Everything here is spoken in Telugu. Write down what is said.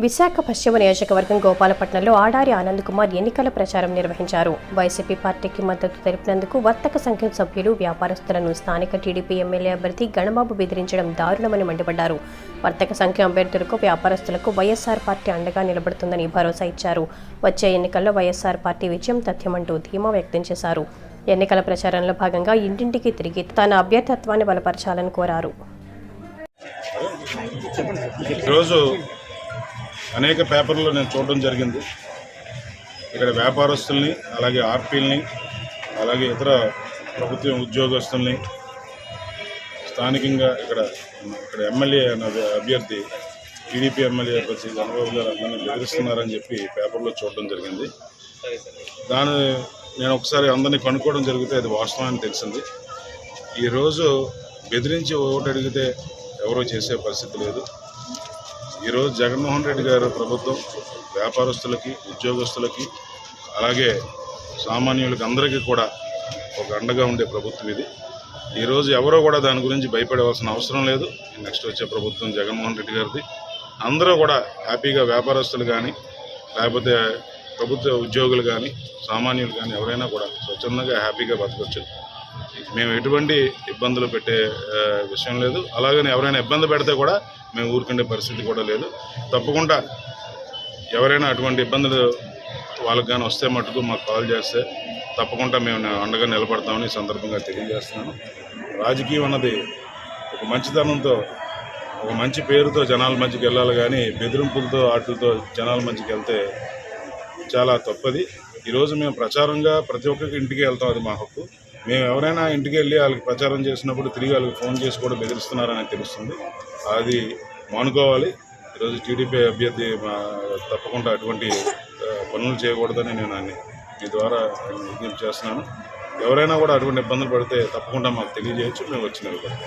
విశాఖ పశ్చిమ నియోజకవర్గం గోపాలపట్నంలో ఆడారి ఆనంద్ కుమార్ ఎన్నికల ప్రచారం నిర్వహించారు. వైసీపీ పార్టీకి మద్దతు తెలిపినందుకు వర్తక సంఘం సభ్యులు, వ్యాపారస్తులను స్థానిక టీడీపీ ఎమ్మెల్యే అభ్యర్థి గణబాబు బెదిరించడం దారుణమని మండిపడ్డారు. వర్తక సంఘం అభ్యర్థులకు, వ్యాపారస్తులకు వైఎస్ఆర్ పార్టీ అండగా నిలబడుతుందని భరోసా ఇచ్చారు. వచ్చే ఎన్నికల్లో వైఎస్ఆర్ పార్టీ విజయం తథ్యమంటూ ధీమా వ్యక్తం చేశారు. ఎన్నికల ప్రచారంలో భాగంగా ఇంటింటికి తిరిగి తన అభ్యర్థిత్వాన్ని బలపరచాలని కోరారు. అనేక పేపర్లు నేను చూడడం జరిగింది. ఇక్కడ వ్యాపారస్తుల్ని, అలాగే ఆర్పీలని, అలాగే ఇతర ప్రభుత్వ ఉద్యోగస్తుల్ని, స్థానికంగా ఇక్కడ ఎమ్మెల్యే అభ్యర్థి, టీడీపీ ఎమ్మెల్యే అభ్యర్థి గణబాబు గారు అందరినీ బెదిరిస్తున్నారని చెప్పి పేపర్లో చూడడం జరిగింది. నేను ఒకసారి అందరినీ కనుక్కోవడం జరిగితే అది వాస్తవాన్ని తెలిసింది. ఈరోజు బెదిరించి ఓటు అడిగితే ఎవరో చేసే పరిస్థితి లేదు. ఈరోజు జగన్మోహన్ రెడ్డి గారు ప్రభుత్వం వ్యాపారస్తులకి, ఉద్యోగస్తులకి, అలాగే సామాన్యులకి అందరికీ కూడా ఒక అండగా ఉండే ప్రభుత్వం ఇది. ఈరోజు ఎవరో కూడా దాని గురించి భయపడవలసిన అవసరం లేదు. నెక్స్ట్ వచ్చే ప్రభుత్వం జగన్మోహన్ రెడ్డి గారిది. అందరూ కూడా హ్యాపీగా, వ్యాపారస్తులు కానీ, లేకపోతే ప్రభుత్వ ఉద్యోగులు కానీ, సామాన్యులు కానీ ఎవరైనా కూడా స్వచ్ఛందంగా హ్యాపీగా బతకొచ్చు. మేము ఎటువంటి ఇబ్బందులు పెట్టే విషయం లేదు. అలాగని ఎవరైనా ఇబ్బంది పెడితే కూడా మేము ఊరుకునే పరిస్థితి కూడా లేదు. తప్పకుండా ఎవరైనా అటువంటి ఇబ్బందులు వాళ్ళకి కానీ వస్తే మటుకు మాకు కాల్ చేస్తే తప్పకుండా మేము అండగా నిలబడతామని ఈ సందర్భంగా తెలియజేస్తున్నాను. రాజకీయం అన్నది ఒక మంచితనంతో, ఒక మంచి పేరుతో జనాల మధ్యకి వెళ్ళాలి కానీ బెదిరింపులతో, వాటితో జనాల మధ్యకి వెళ్తే చాలా తప్పది. ఈరోజు మేము ప్రచారంగా ప్రతి ఒక్కరికి ఇంటికి వెళ్తాం, అది మా హక్కు. మేము ఎవరైనా ఇంటికి వెళ్ళి వాళ్ళకి ప్రచారం చేసినప్పుడు తిరిగి వాళ్ళకి ఫోన్ చేసి కూడా బెదిరిస్తున్నారని తెలుస్తుంది. అది మానుకోవాలి. ఈరోజు టీడీపీ అభ్యర్థి తప్పకుండా అటువంటి పనులు చేయకూడదని నేను మీ ద్వారా విజ్ఞప్తి చేస్తున్నాను. ఎవరైనా కూడా అటువంటి ఇబ్బందులు పడితే తప్పకుండా మాకు తెలియజేయచ్చు, మేము వచ్చి నిలబడతాం.